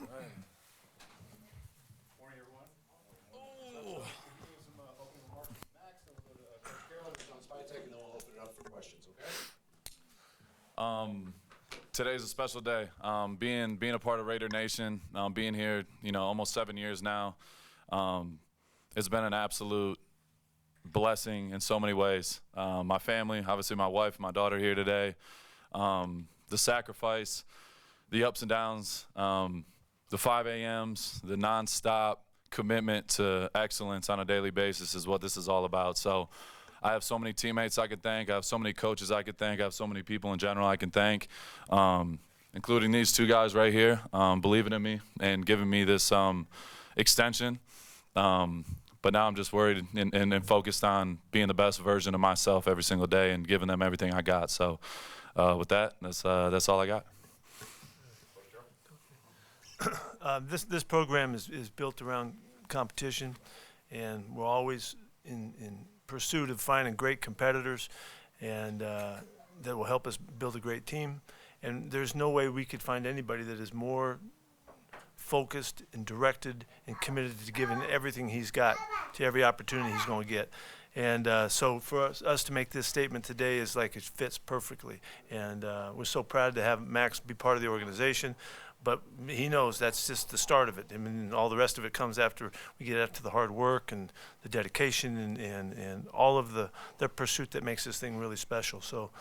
Morning, everyone. Oh. Some opening remarks from Max, then we'll go to Coach Carroll and John Spytek, and then we'll open it up for questions, okay? Today's a special day. Being a part of Raider Nation, being here, almost 7 years now, it's been an absolute blessing in so many ways. My family, obviously my wife, my daughter here today, the sacrifice, the ups and downs, the 5 a.m.s, the nonstop commitment to excellence on a daily basis is what this is all about. So I have so many teammates I could thank. I have so many coaches I could thank. I have so many people in general I can thank, including these two guys right here, believing in me and giving me this extension. But now I'm just worried and focused on being the best version of myself every single day and giving them everything I got. So with that, that's all I got. This program is built around competition, and we're always in pursuit of finding great competitors, and that will help us build a great team. And there's no way we could find anybody that is more focused and directed and committed to giving everything he's got to every opportunity he's going to get. And so for us to make this statement today is like it fits perfectly. And we're so proud to have Max be part of the organization. But he knows that's just the start of it. I mean, all the rest of it comes after we get after the hard work and the dedication and all of the pursuit that makes this thing really special. So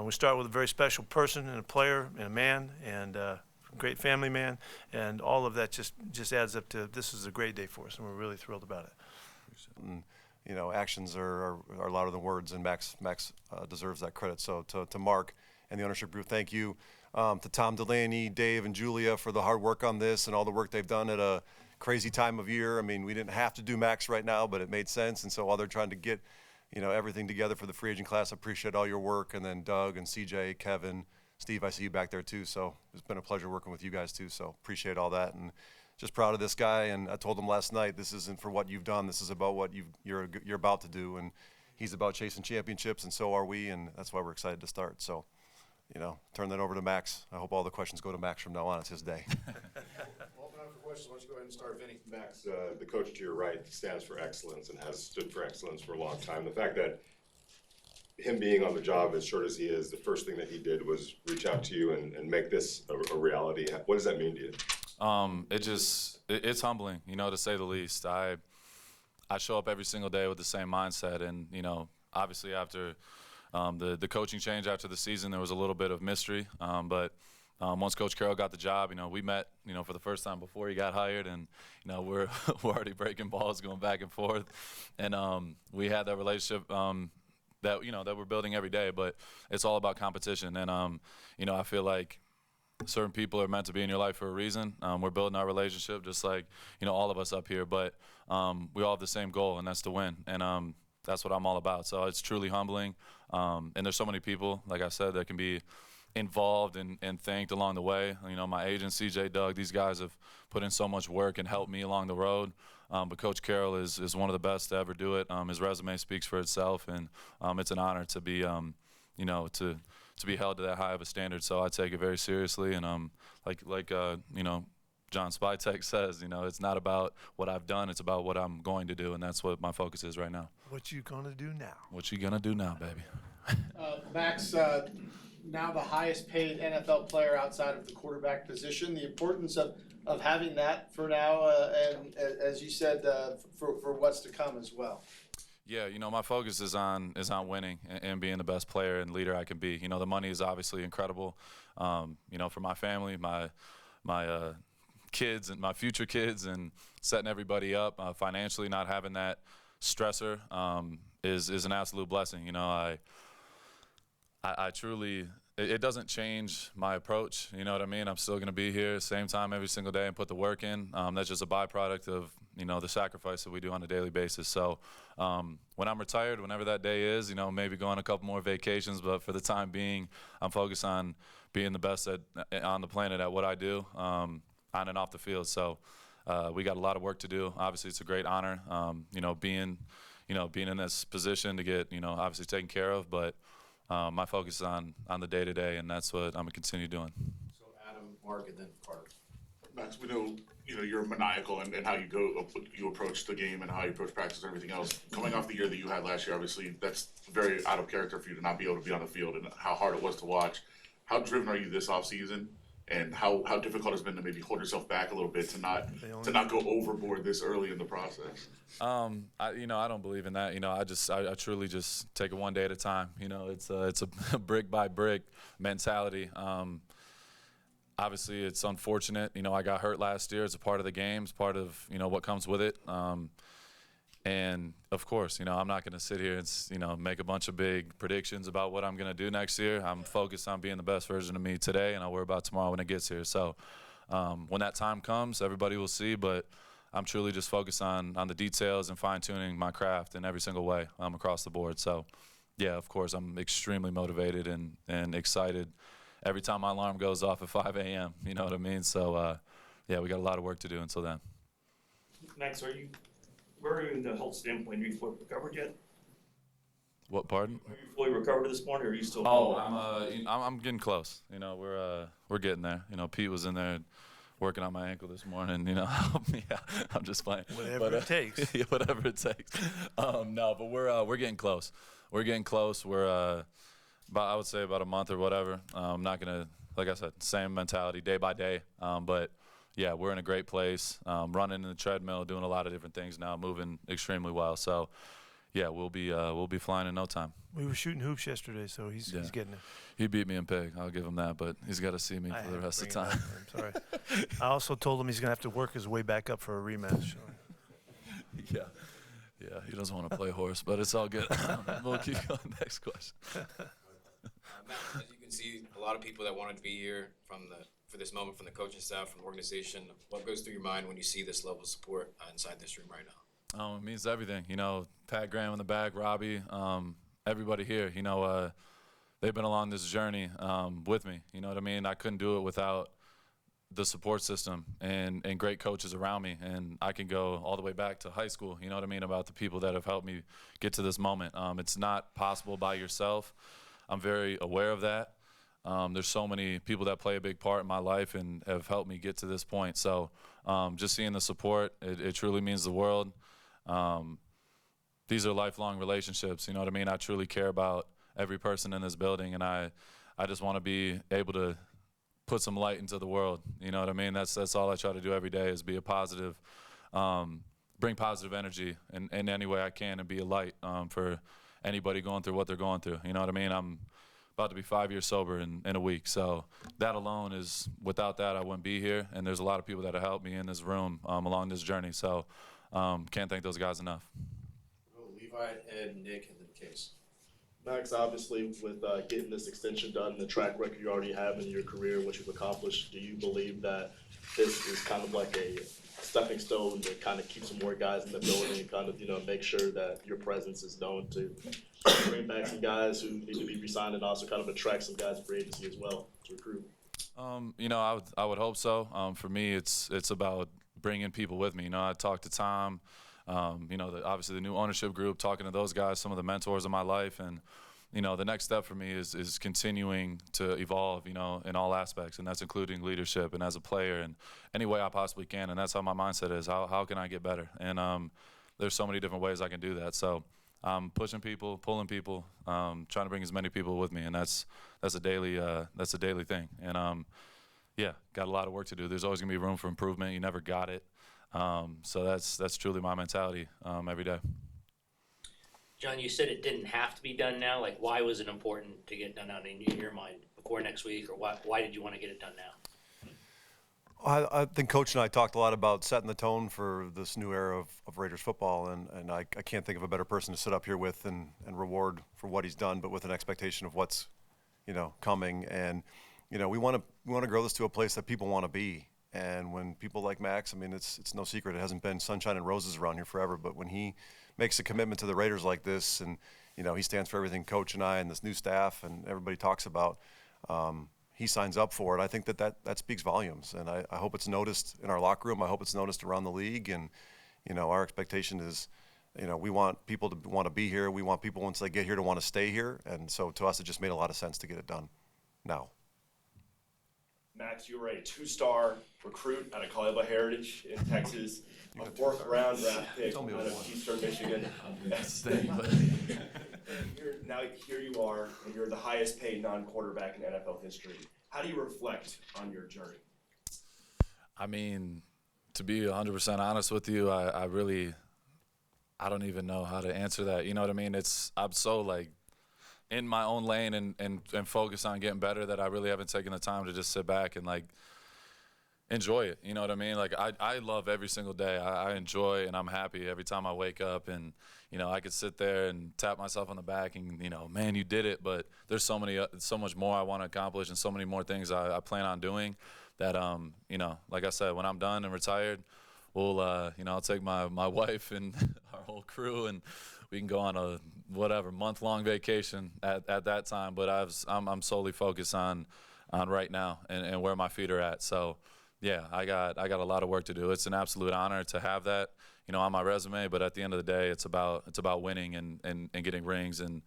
we start with a very special person and a player and a man and a great family man, and all of that just adds up to this is a great day for us, and we're really thrilled about it. And, actions are louder than words, and Max deserves that credit. So to Mark and the ownership group, thank you. To Tom Delaney, Dave, and Julia for the hard work on this and all the work they've done at a crazy time of year. I mean, we didn't have to do Max right now, but it made sense. And so while they're trying to get, everything together for the free agent class, I appreciate all your work. And then Doug and CJ, Kevin, Steve, I see you back there too. So it's been a pleasure working with you guys too. So appreciate all that. And just proud of this guy. And I told him last night, this isn't for what you've done. This is about what you're about to do. And he's about chasing championships, and so are we. And that's why we're excited to start. So, turn that over to Max. I hope all the questions go to Max from now on. It's his day. We'll open up for questions. Why don't you go ahead and start, Vinny? Max, the coach to your right stands for excellence and has stood for excellence for a long time. The fact that him being on the job as short as he is, the first thing that he did was reach out to you and make this a reality. What does that mean to you? It's humbling, to say the least. I show up every single day with the same mindset, and obviously after the coaching change after the season, there was a little bit of mystery, but once Coach Carroll got the job, we met, for the first time before he got hired, and we're already breaking balls, going back and forth, and we had that relationship that that we're building every day. But it's all about competition, and I feel like certain people are meant to be in your life for a reason. We're building our relationship just like all of us up here, but we all have the same goal, and that's to win, and that's what I'm all about. So it's truly humbling, and there's so many people, like I said, that can be involved and thanked along the way. My agent, CJ, Doug, these guys have put in so much work and helped me along the road. But Coach Carroll is one of the best to ever do it. His resume speaks for itself, and it's an honor to be, to be held to that high of a standard. So I take it very seriously, and like John Spytek says, it's not about what I've done, it's about what I'm going to do, and that's what my focus is right now. What you gonna do now? What you gonna do now, baby? Max, now the highest paid NFL player outside of the quarterback position. The importance of having that for now, and as you said, for what's to come as well. Yeah, my focus is on winning and being the best player and leader I can be. The money is obviously incredible. For my family, my kids and my future kids, and setting everybody up financially, not having that stressor is an absolute blessing. I truly, it doesn't change my approach. You know what I mean? I'm still going to be here same time every single day and put the work in. That's just a byproduct of the sacrifice that we do on a daily basis. So when I'm retired, whenever that day is, maybe go on a couple more vacations, but for the time being, I'm focused on being the best on the planet at what I do, on and off the field. So we got a lot of work to do. Obviously, it's a great honor, being in this position to get, obviously taken care of, but my focus is on the day-to-day, and that's what I'm going to continue doing. So Adam, Mark, and then Carter. Max, we know you're maniacal in how you approach the game and how you approach practice and everything else. Coming off the year that you had last year, obviously that's very out of character for you to not be able to be on the field and how hard it was to watch. How driven are you this offseason, and how difficult it's been to maybe hold yourself back a little bit to not go overboard this early in the process? I don't believe in that. I truly just take it one day at a time. It's a brick by brick mentality. Obviously, it's unfortunate. I got hurt last year. It's a part of the game. It's part of, what comes with it. And, of course, I'm not going to sit here and, make a bunch of big predictions about what I'm going to do next year. I'm focused on being the best version of me today, and I'll worry about tomorrow when it gets here. So when that time comes, everybody will see. But I'm truly just focused on the details and fine-tuning my craft in every single way across the board. So, yeah, of course, I'm extremely motivated and excited every time my alarm goes off at 5 a.m., you know what I mean? So, yeah, we got a lot of work to do until then. Max, where are you in the health standpoint? Are you fully recovered yet? What, pardon? Are you fully recovered this morning, or are you still? I'm getting close. We're getting there. Pete was in there working on my ankle this morning. Help me out. I'm just playing. Whatever it takes. Yeah, whatever it takes. No, but we're getting close. We're getting close. We're I would say about a month or whatever. I'm not gonna, like I said, same mentality day by day. But yeah, we're in a great place. Running in the treadmill, doing a lot of different things now, moving extremely well. So yeah, we'll be flying in no time. We were shooting hoops yesterday, so he's getting it. He beat me in pig. I'll give him that, but he's got to see me for the rest of the time. I'm sorry. I also told him he's gonna have to work his way back up for a rematch. So. Yeah, he doesn't want to play horse, but it's all good. We'll keep going. Next question. Matt, as you can see, a lot of people that wanted to be here for this moment, from the coaching staff, from the organization. What goes through your mind when you see this level of support inside this room right now? It means everything. Pat Graham in the back, Robbie, everybody here. They've been along this journey with me. You know what I mean? I couldn't do it without the support system and great coaches around me. And I can go all the way back to high school, you know what I mean, about the people that have helped me get to this moment. It's not possible by yourself. I'm very aware of that. There's so many people that play a big part in my life and have helped me get to this point. So just seeing the support, it truly means the world. These are lifelong relationships, you know what I mean? I truly care about every person in this building, and I just want to be able to put some light into the world, you know what I mean? That's all I try to do every day, is be a positive, bring positive energy in any way I can, and be a light for anybody going through what they're going through, you know what I mean? I'm about to be 5 years sober in a week, so that alone is, without that I wouldn't be here, and there's a lot of people that have helped me in this room along this journey, so can't thank those guys enough. Levi, Ed, Nick, and then Case. Max, obviously, with getting this extension done, the track record you already have in your career, what you've accomplished, do you believe that this is kind of like a stepping stone to kind of keep some more guys in the building and kind of, make sure that your presence is known to bring back some guys who need to be re-signed and also kind of attract some guys for agency as well to recruit? I would hope so. For me, it's about bringing people with me. I talked to Tom, obviously the new ownership group, talking to those guys, some of the mentors of my life, and the next step for me is continuing to evolve, in all aspects, and that's including leadership and as a player and any way I possibly can, and that's how my mindset is. How can I get better? And there's so many different ways I can do that. So I'm pushing people, pulling people, trying to bring as many people with me, and that's a daily thing. And got a lot of work to do. There's always gonna be room for improvement. You never got it. So that's truly my mentality every day. John, you said it didn't have to be done now. Like, why was it important to get done out in your mind before next week, or why did you want to get it done now? I think Coach and I talked a lot about setting the tone for this new era of Raiders football, and I can't think of a better person to sit up here with and reward for what he's done, but with an expectation of what's coming. And we want to grow this to a place that people want to be. And when people like Max, it's no secret, it hasn't been sunshine and roses around here forever, but when he makes a commitment to the Raiders like this, and he stands for everything Coach and I and this new staff and everybody talks about, he signs up for it. I think that speaks volumes, and I hope it's noticed in our locker room. I hope it's noticed around the league, and our expectation is, we want people to want to be here. We want people, once they get here, to want to stay here, and so to us it just made a lot of sense to get it done now. Max, you were a 2-star recruit out of College Heritage in Texas, a 4th-round draft pick out of Eastern Michigan. Now here you are, and you're the highest paid non-quarterback in NFL history. How do you reflect on your journey? I mean, to be 100% honest with you, I don't even know how to answer that. You know what I mean? I'm so like in my own lane and focus on getting better that I really haven't taken the time to just sit back and like enjoy it. You know what I mean? Like I love every single day. I enjoy and I'm happy every time I wake up, and you know, I could sit there and tap myself on the back and, you know, man, you did it. But there's so much more I want to accomplish and so many more things I plan on doing that, you know, like I said, when I'm done and retired, we'll, you know, I'll take my wife and our whole crew and we can go on a whatever month-long vacation at that time. But I'm solely focused on right now and where my feet are at. So yeah, I got a lot of work to do. It's an absolute honor to have that, you know, on my resume. But at the end of the day, it's about winning and getting rings and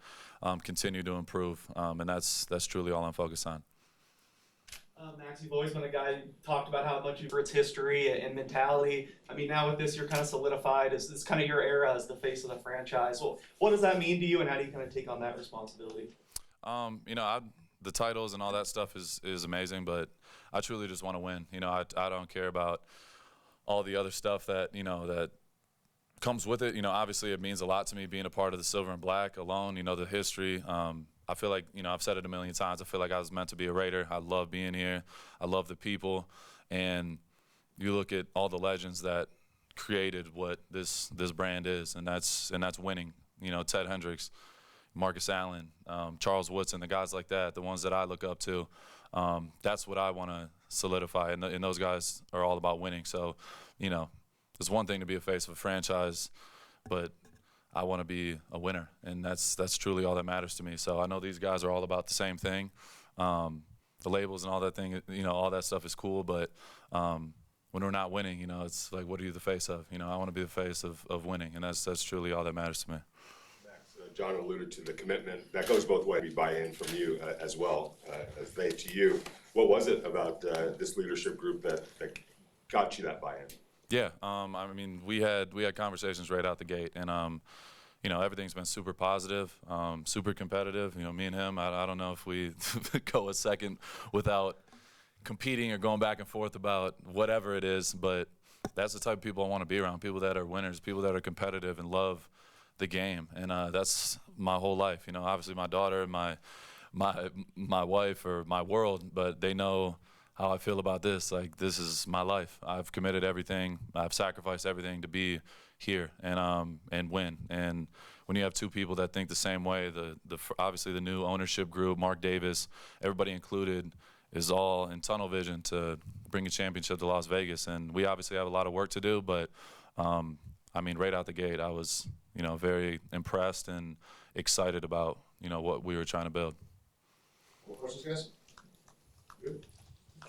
continue to improve. And that's truly all I'm focused on. Max, you've always been a guy who talked about how much for its history and mentality. I mean, now with this, you're kind of solidified as this kind of your era as the face of the franchise. Well, what does that mean to you, and how do you kind of take on that responsibility? You know, the titles and all that stuff is amazing, but I truly just want to win. You know, I don't care about all the other stuff that, you know, that comes with it. You know, obviously it means a lot to me being a part of the Silver and Black alone, you know, the history. I feel like, you know, I've said it a million times, I feel like I was meant to be a Raider. I love being here. I love the people. And you look at all the legends that created what this brand is, and that's winning. You know, Ted Hendricks, Marcus Allen, Charles Woodson, the guys like that, the ones that I look up to. That's what I want to solidify, and those guys are all about winning. So, you know, it's one thing to be a face of a franchise, but I want to be a winner, and that's truly all that matters to me. So I know these guys are all about the same thing. The labels and all that thing, you know, all that stuff is cool, but when we're not winning, you know, it's like, what are you the face of? You know, I want to be the face of winning, and that's truly all that matters to me. Max, John alluded to the commitment. That goes both ways. We buy in from you as well as they to you. What was it about this leadership group that got you that buy-in? Yeah, I mean, we had conversations right out the gate, and you know, everything's been super positive, super competitive. You know, me and him, I don't know if we go a second without competing or going back and forth about whatever it is, but that's the type of people I want to be around, people that are winners, people that are competitive and love the game, and that's my whole life. You know, obviously my daughter, my wife, or my world, but they know how I feel about this. Like, this is my life. I've committed everything. I've sacrificed everything to be here and win. And when you have two people that think the same way, obviously the new ownership group, Mark Davis, everybody included, is all in tunnel vision to bring a championship to Las Vegas. And we obviously have a lot of work to do, but I mean, right out the gate, I was, you know, very impressed and excited about, you know, what we were trying to build. More questions, guys? Good.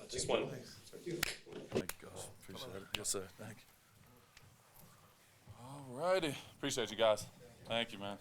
Just one. Thank you. Thank you, guys. Appreciate it. Yes, sir. Thank you. All righty. Appreciate you guys. Thank you, man.